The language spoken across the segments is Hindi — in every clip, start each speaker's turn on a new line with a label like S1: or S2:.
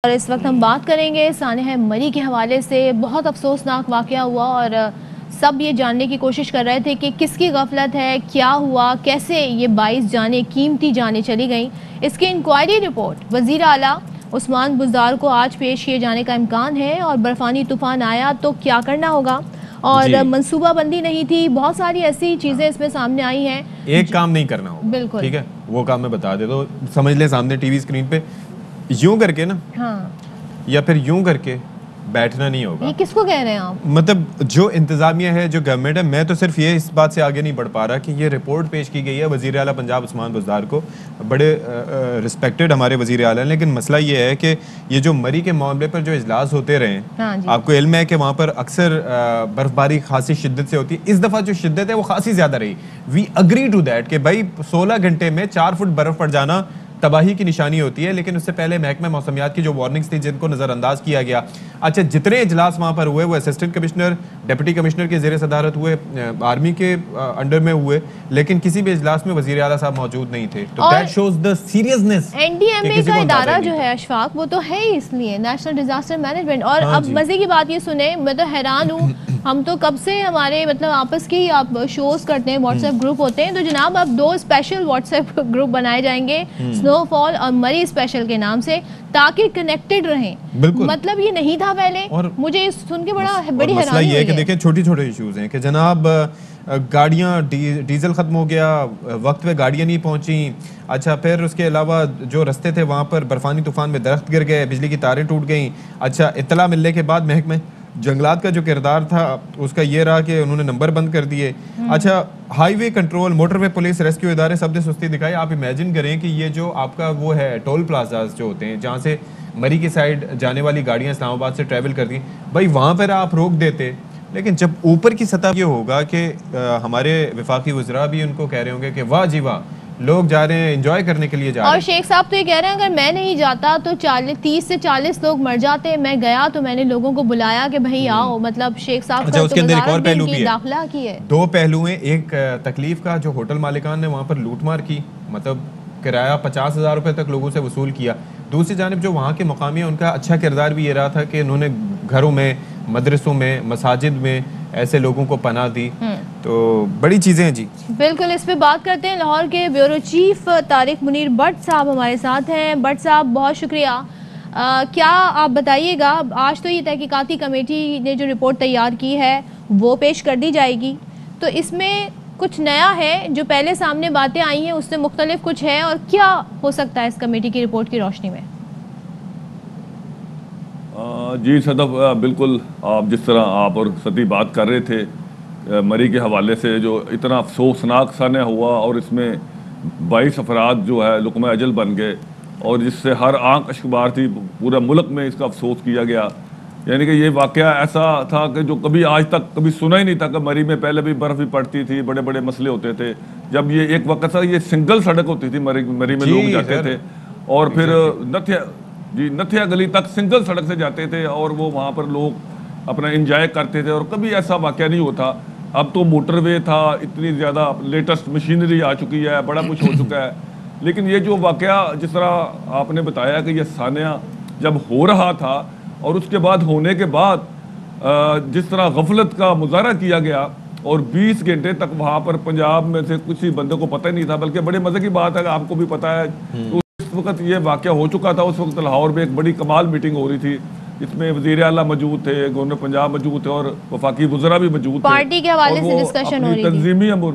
S1: और इस वक्त हम बात करेंगे सानिया मरी के हवाले से। बहुत अफसोसनाक वाक़या हुआ और सब ये जानने की कोशिश कर रहे थे कि किसकी गफलत है, क्या हुआ, कैसे ये 22 जानें, कीमती जानें चली गईं। इसकी इंक्वायरी रिपोर्ट वज़ीर आला उस्मान बुज़दार को आज पेश किए जाने का इम्कान है। और बर्फानी तूफ़ान आया तो क्या करना होगा और मनसूबाबंदी नहीं थी, बहुत सारी ऐसी चीज़ें इसमें सामने आई हैं।
S2: एक काम नहीं करना होगा,
S1: बिल्कुल
S2: ठीक है, वो काम मैं बता दे तो समझ ले सामने टीवी स्क्रीन पे यूं करके ना,
S1: हाँ,
S2: या फिर यूं करके बैठना नहीं होगा।
S1: ये किसको कह रहे हैं आप?
S2: मतलब जो इंतजामिया है, जो गवर्नमेंट है, मैं तो सिर्फ ये इस बात से आगे नहीं बढ़ पा रहा कि ये रिपोर्ट पेश की गई है वज़ीर आला पंजाब उस्मान बुज़दार को, बड़े रिस्पेक्टेड हमारे वज़ीर आला, लेकिन मसला ये है कि ये जो मरी के मामले पर जो इजलास होते रहे हैं,
S1: हाँ जी।
S2: आपको इल्म है कि वहाँ पर अक्सर बर्फबारी खासी शिद्दत से होती है। इस दफ़ा जो शिद्दत है वो खासी ज़्यादा रही। वी अग्री टू दैट कि भाई 16 घंटे में 4 फुट बर्फ़ पड़ जाना तबाही की निशानी होती है, लेकिन उससे पहले महकमा मौसमियात की जो वार्निंग्स थी जिनको नज़रअंदाज किया गया। अच्छा, जितने इजलास वहाँ पर हुए वो असिस्टेंट कमिश्नर, डिप्टी कमिश्नर के ज़ेर सदारत हुए, आर्मी के अंडर में हुए, लेकिन किसी भी इजलास में वज़ीर आला साहब मौजूद नहीं थे। तो that shows the seriousness.
S1: NDMA का इदारा जो है अशफाक, वो तो है ही इसलिए नेशनल डिजास्टर मैनेजमेंट। और अब मजे की बात ये सुने, मैं तो हैरान हूँ, हम तो कब से हमारे मतलब आपस के ही आप शोज करते हैं, व्हाट्सएप ग्रुप होते हैं, तो जनाब अब 2 स्पेशल व्हाट्सएप ग्रुप बनाए जाएंगे, स्नोफॉल और मरी स्पेशल के नाम से, ताकि कनेक्टेड रहें। मतलब ये नहीं था पहले, और मुझे सुन के बड़ी हैरानी हुई है कि
S2: देखिए छोटे छोटे इश्यूज हैं कि जनाब गाड़ियाँ डीजल ख़त्म हो गया, वक्त पे गाड़ियाँ नहीं पहुँची। अच्छा, फिर उसके अलावा जो रास्ते थे वहाँ पर बर्फानी तूफान में दरख्त गिर गए, बिजली की तारें टूट गईं। अच्छा, इत्तला मिलने के बाद महकमे जंगलात का जो किरदार था उसका ये रहा कि उन्होंने नंबर बंद कर दिए। अच्छा, highway control, motorway police, rescue इदारे सब ने सुस्ती दिखाई। आप इमेजिन करें कि ये जो आपका वो है टोल प्लाजाज जो होते हैं जहाँ से मरी की साइड जाने वाली गाड़ियाँ इस्लामाबाद से ट्रैवल करती हैं, भाई वहाँ पर आप रोक देते। लेकिन जब ऊपर की सतह ये होगा कि हमारे वफाकी वज़रा भी उनको कह रहे होंगे कि वाह जी वाह, लोग जा रहे हैं एंजॉय करने के लिए जा रहे हैं।
S1: और शेख साहब तो ये कह रहे हैं अगर मैं नहीं जाता तो 30 से 40 लोग मर जाते। मैं गया तो मैंने लोगों को बुलाया कि भाई आओ। मतलब शेख साहब
S2: अच्छा, उसके अंदर एक और पहलू भी है,
S1: दाखिला की है।
S2: 2 पहलू हैं। एक तकलीफ का, जो होटल मालिकान ने वहाँ पर लूटमार की, मतलब किराया 50,000 रुपये तक लोगों से वसूल किया। दूसरी जानिब जो वहाँ के मकामी, उनका अच्छा किरदार भी ये रहा था कि उन्होंने घरों में, मदरसों में, मसाजिद में ऐसे लोगों को पनाह दी। तो बड़ी चीज़ें हैं जी।
S1: बिल्कुल, इस पे बात करते हैं। लाहौर के ब्यूरो चीफ तारिक मुनीर भट्ट साहब हमारे साथ हैं। भट्ट साहब, बहुत शुक्रिया। क्या आप बताइएगा, आज तो ये तहकीकाती कमेटी ने जो रिपोर्ट तैयार की है वो पेश कर दी जाएगी, तो इसमें कुछ नया है, जो पहले सामने बातें आई हैं उससे मुख्तलिफ कुछ है, और क्या हो सकता है इस कमेटी की रिपोर्ट की रोशनी में?
S3: जी सदफ, बिल्कुल आप जिस तरह आप और सती बात कर रहे थे मरी के हवाले से, जो इतना अफसोसनाक सान्या हुआ और इसमें 22 अफराद जो है लुक़मा अजल बन गए, और जिससे हर आंख अशकबार थी, पूरा मुल्क में इसका अफसोस किया गया। यानी कि ये वाक़या ऐसा था कि जो कभी आज तक कभी सुना ही नहीं था कि मरी में पहले भी बर्फ़ भी पड़ती थी, बड़े बड़े मसले होते थे। जब ये एक वक्त था, ये सिंगल सड़क होती थी, मरी में लोग जाते थे, और फिर नथिया गली तक सिंगल सड़क से जाते थे, और वो वहाँ पर लोग अपना इंजॉय करते थे, और कभी ऐसा वाक़या नहीं होता। अब तो मोटरवे था, इतनी ज़्यादा लेटेस्ट मशीनरी आ चुकी है, बड़ा कुछ हो चुका है। लेकिन ये जो वाक़या जिस तरह आपने बताया कि ये सान्या जब हो रहा था और उसके बाद होने के बाद जिस तरह गफलत का मुजाहरा किया गया, और 20 घंटे तक वहाँ पर पंजाब में से किसी बंदे को पता ही नहीं था। बल्कि बड़े मज़े की बात है, आपको भी पता है, तो उस वक्त ये वाक़या हो चुका था। उस वक्त लाहौर में एक बड़ी कमाल मीटिंग हो रही थी, इसमें वज़ीर आला मौजूद थे, गवर्नर पंजाब मौजूद थे, और वफाकी वज़रा भी मौजूद थे।
S1: पार्टी के हवाले से डिस्कशन हो रही थी,
S3: तंजीमी अमूर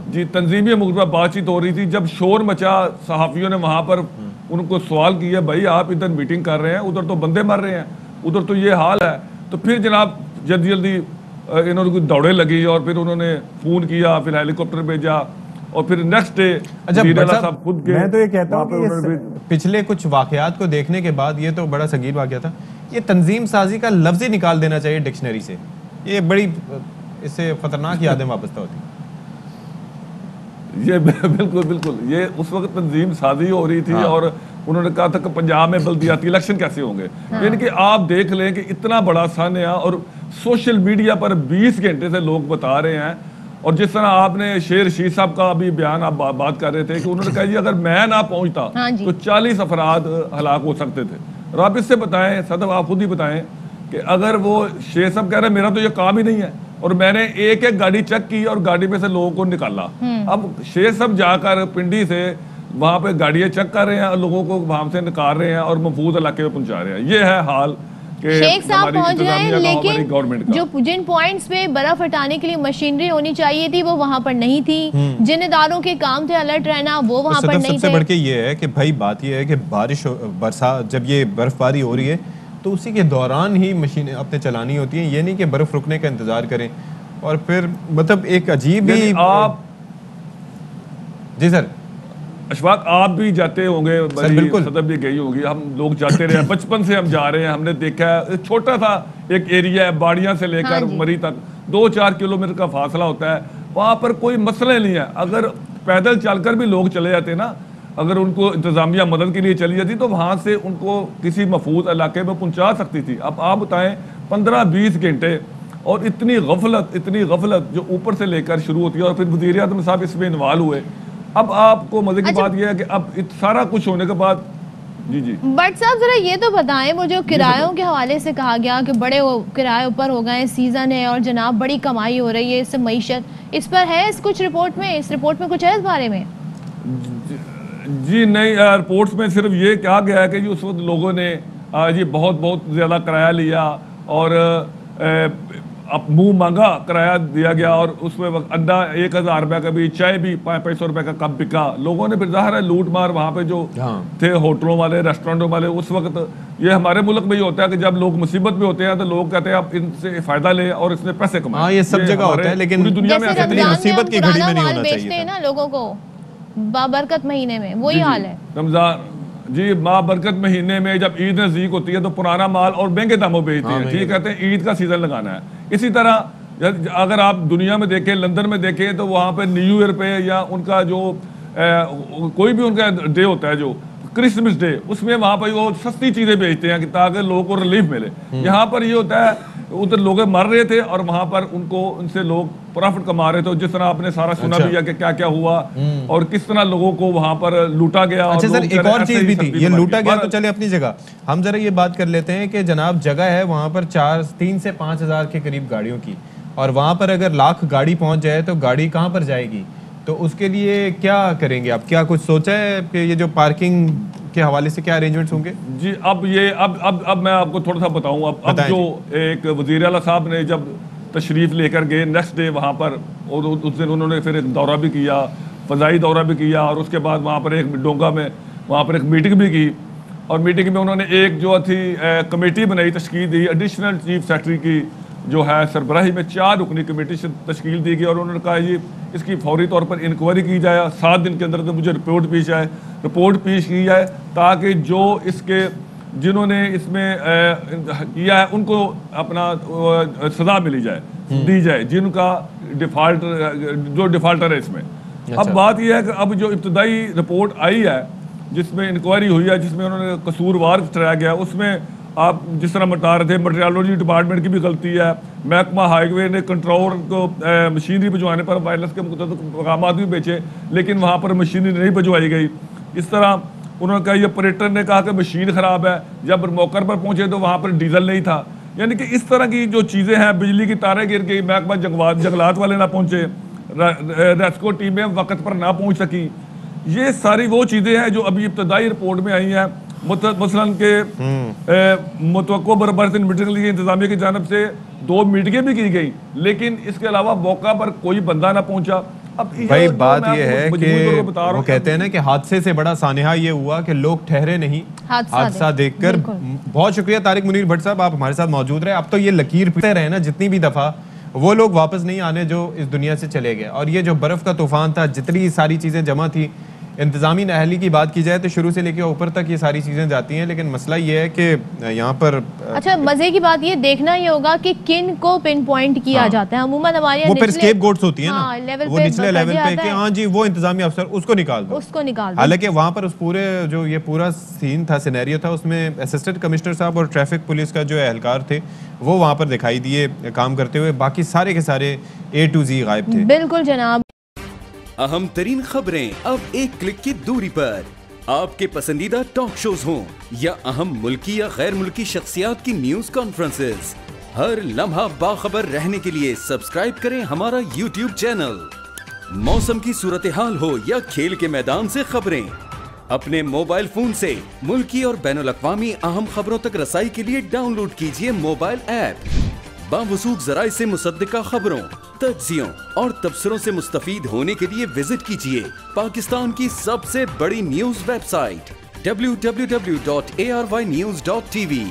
S3: जी तंजीमी अमूर पर बातचीत हो रही थी। जब शोर मचा, सहाफ़ियों ने वहाँ पर उनको सवाल किया, भाई आप इधर मीटिंग कर रहे हैं, उधर तो बंदे मर रहे हैं, उधर तो ये हाल है। तो फिर जनाब जल्दी जल्दी इन्होंने कुछ दौड़े लगी, और फिर उन्होंने फ़ोन किया, फिर हेलीकॉप्टर भेजा, और फिर नेक्स्ट डे
S2: साहब खुद के। मैं तो ये कहता हूँ कि पिछले कुछ वाकयात को देखने के बाद, ये तो बड़ा संगीन वाकया था, ये तंजीम साजी का लफ्ज़ ही निकाल देना चाहिए डिक्शनरी से। ये बड़ी, इससे खतरनाक यादें वाबस्ता होती।
S3: ये बिल्कुल बिल्कुल, ये उस वक्त तंजीम साजी हो रही थी। और उन्होंने कहा था कि पंजाब में बल्दियाती इलेक्शन कैसे होंगे। यानी कि आप देख लें कि इतना बड़ा सान्या, और सोशल मीडिया पर 20 घंटे से लोग बता रहे हैं। और जिस तरह आपने शेर रशीद साहब का अभी बयान आप बात कर रहे थे कि उन्होंने कहा जी अगर मैं ना पहुंचता तो 40 अफराद हलाक हो सकते थे। और आप इससे बताएं सदफ, आप खुद ही बताएं कि अगर वो शेख साहब कह रहे हैं मेरा तो ये काम ही नहीं है और मैंने एक एक गाड़ी चेक की और गाड़ी में से लोगों को निकाला, अब शेख साहब जाकर पिंडी से वहां पे गाड़ियां चेक कर रहे हैं और लोगों को वहां से निकाल रहे हैं और महफूज इलाके में पहुंचा रहे हैं। ये है हाल कि
S1: शेख साहब पहुंच गए, लेकिन
S3: गवर्नमेंट
S1: जो जिन पॉइंट्स पे बर्फ हटाने के लिए मशीनरी होनी चाहिए थी वो वहां पर नहीं थी, जिन इदारों के काम थे अलर्ट रहना वो वहां पर नहीं थे।
S2: सबसे बढ़ के ये है कि भाई बात ये है कि बारिश बरसात जब ये बर्फबारी हो रही है तो उसी के दौरान ही मशीनें अपने चलानी होती हैं, ये नहीं कि बर्फ रुकने का इंतजार करें। और फिर मतलब एक अजीब ही
S3: आप
S2: जी सर
S3: अशफाक आप भी जाते होंगे,
S2: बिल्कुल
S3: सदर भी गई होगी, हम लोग जाते रहे, बचपन से हम जा रहे हैं, हमने देखा है छोटा सा एक एरिया है बाड़ियां से लेकर मरी तक 2-4 किलोमीटर का फासला होता है, वहां पर कोई मसले नहीं है। अगर पैदल चलकर भी लोग चले जाते ना, अगर उनको इंतजामिया मदद के लिए चली जाती तो वहां से उनको किसी महफूज इलाके में पहुंचा सकती थी। अब आप बताएं 15-20 घंटे और इतनी गफलत जो ऊपर से लेकर शुरू होती है और फिर वज़ीर आज़म साहब इसमें इन्वॉल्व हुए। अब आपको मजे की बात यह है कि अब सारा कुछ होने के बाद जी
S1: बट साहब जरा ये तो बताएं, वो जो किरायों के हवाले से कहा गया कि बड़े किराए ऊपर हो गए, सीजन है और जनाब बड़ी कमाई हो रही है इससे मईशत, इस पर है इस कुछ रिपोर्ट में, इस रिपोर्ट में कुछ है इस बारे में?
S3: जी नहीं, रिपोर्ट्स में सिर्फ ये कहा गया है कि उस वक्त लोगों ने जी बहुत ज़्यादा किराया लिया और अब मुंह मांगा किराया दिया गया और उसमें अंडा 1000 रुपये का भी, चाय भी 500 रुपये का कप बिका। लोगों ने फिर जाहिर है लूट मार वहाँ पे जो थे होटलों वाले रेस्टोरेंटों वाले, उस वक्त ये हमारे मुल्क में ही होता है कि जब लोग मुसीबत में होते हैं तो लोग कहते हैं आप इनसे फायदा ले और इसने पैसे कमाए।
S2: हाँ ये सब जगह होता है, लेकिन
S3: पूरी दुनिया में
S2: मुसीबत की घड़ी में नहीं होना चाहिए
S1: ना लोगों को बाबरकत महीने में वही हाल है।
S3: रमजान जी बाबरकत महीने में जब ईद नजदीक होती है तो पुराना माल और महंगे दामों बेचते हैं, ठीक कहते हैं ईद का सीजन लगाना है। इसी तरह अगर आप दुनिया में देखें, लंदन में देखें तो वहाँ पे न्यू ईयर पे या उनका जो कोई भी उनका डे होता है जो क्रिसमस डे, उसमें वहाँ पर वो सस्ती चीज़ें बेचते हैं कि ताकि लोगों को रिलीफ मिले। यहाँ पर ये होता है उधर लोग मर रहे थे और वहाँ पर उनसे लोग प्रॉफिट कमा रहे थे। जिस तरह आपने सारा सुना भी है कि क्या क्या हुआ और किस तरह लोगों को वहाँ पर लूटा गया।
S2: अच्छा सर, एक और चीज भी थी, ये लूटा गया तो चले अपनी जगह, हम जरा ये बात कर लेते हैं कि जनाब जगह है वहाँ पर 3 से 5 हज़ार के करीब गाड़ियों की, और वहाँ पर अगर लाख गाड़ी पहुँच जाए तो गाड़ी कहाँ पर जाएगी? तो उसके लिए क्या करेंगे आप? क्या कुछ सोचा है कि ये जो पार्किंग के हवाले से क्या अरेंजमेंट्स होंगे?
S3: जी अब मैं आपको थोड़ा सा बताऊं। अब जो एक वज़ीर आला साहब ने जब तशरीफ़ लेकर गए नेक्स्ट डे वहाँ पर, और उस दिन उन्होंने फिर एक दौरा भी किया, फ़ज़ाई दौरा भी किया, और उसके बाद वहाँ पर एक डोंगा में वहाँ पर एक मीटिंग भी की, और मीटिंग में उन्होंने एक जो थी कमेटी बनाई, तश्कील दी, एडिशनल चीफ सेक्रेटरी की जो है सरबराही में 4 रुकनी कमेटी से तश्कील दी गई, और उन्होंने कहा ये इसकी फौरी तौर पर इंक्वायरी की जाए, 7 दिन के अंदर मुझे रिपोर्ट पेश की जाए ताकि जो इसके जिन्होंने इसमें किया है उनको अपना सजा मिली जाए, दी जाए, जिनका डिफाल्टर है इसमें। अब बात यह है कि अब जो इब्तदाई रिपोर्ट आई है जिसमें इंक्वायरी हुई है, जिसमें उन्होंने कसूरवार ठहराया गया, उसमें आप जिस तरह बता रहे थे मटेरियोलॉजी डिपार्टमेंट की भी गलती है, महकमा हाईवे ने कंट्रोल को मशीनरी भिजवाने पर वायरलेस के मकामात भी बेचे लेकिन वहाँ पर मशीनरी नहीं भिजवाई गई। इस तरह उन्होंने कहा, ये ऑपरेटर ने कहा कि मशीन ख़राब है, जब मौके पर पहुँचे तो वहाँ पर डीजल नहीं था। यानी कि इस तरह की जो चीज़ें हैं, बिजली की तारें गिर गई, महकमा जंगलात वाले ना पहुँचे, रेस्क्यू टीमें वक्त पर ना पहुँच सकी, ये सारी वो चीज़ें हैं जो अभी इब्तदाई रिपोर्ट में आई हैं। मसलन के मुतवक्को बर्बाद मीटिंग के लिए इंतजामिया की जानब से 2 मीटिंगें भी की गई, लेकिन इसके अलावा मौका पर कोई बंदा ना पहुंचा। अब
S2: भाई बात ये है कि वो कहते हैं ना कि हादसे से बड़ा सानेहा ये हुआ कि लोग ठहरे नहीं हादसा देखकर। बहुत शुक्रिया तारिक मुनीर भट्ट साहब, आप हमारे साथ मौजूद रहे। अब तो ये लकीर पीटते रहे ना जितनी भी दफा, वो लोग वापस नहीं आने जो इस दुनिया से चले गए। और ये जो बर्फ का तूफान था, जितनी सारी चीजें जमा थी, इंतजामी अहली की बात की जाए तो शुरू से लेकर ऊपर तक ये सारी चीजें जाती हैं, लेकिन मसला ये है कि यहाँ पर
S1: अच्छा मजे की बात ये देखना ये होगा कि किन को पिन पॉइंट किया जाता है। अमूमन हमारे
S2: वो फिर स्केप गोट्स होती है ना, वो निचले लेवल पे कि हाँ जी वो इंतजामी अफसर उसको निकाल दो। हालांकि वहाँ पर उस पूरे जो ये पूरा सीन था, सिनेरियो था, उसमें असिस्टेंट कमिश्नर साहब और ट्रैफिक पुलिस का जो एहलकार थे वो वहाँ पर दिखाई दिए काम करते हुए, बाकी सारे के सारे A to Z गायब थे।
S1: बिल्कुल जनाब।
S4: अहम तरीन खबरें अब एक क्लिक की दूरी पर। आपके पसंदीदा टॉक शोज हों या अहम मुल्की या गैर मुल्की शख्सियात की न्यूज कॉन्फ्रेंसेस, हर लम्हा बाखबर रहने के लिए सब्सक्राइब करें हमारा YouTube चैनल। मौसम की सूरत हाल हो या खेल के मैदान से खबरें, अपने मोबाइल फोन से मुल्की और बैनुल-अक़वामी अहम खबरों तक रसाई के लिए डाउनलोड कीजिए मोबाइल ऐप। बावसूख ज़राए से मुसद्दिका खबरों, तज्ज़ियों और तबसरों से मुस्तफ़ीद होने के लिए विजिट कीजिए पाकिस्तान की सबसे बड़ी न्यूज वेबसाइट www.arYnews.tv।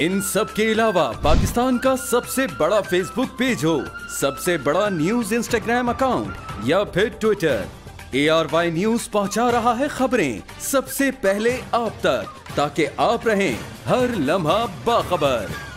S4: इन सब के अलावा पाकिस्तान का सबसे बड़ा फेसबुक पेज हो, सबसे बड़ा न्यूज इंस्टाग्राम अकाउंट या फिर ट्विटर, ARY न्यूज पहुंचा रहा है खबरें सबसे पहले आप तक, ताकि आप रहें हर लम्हा बाखबर।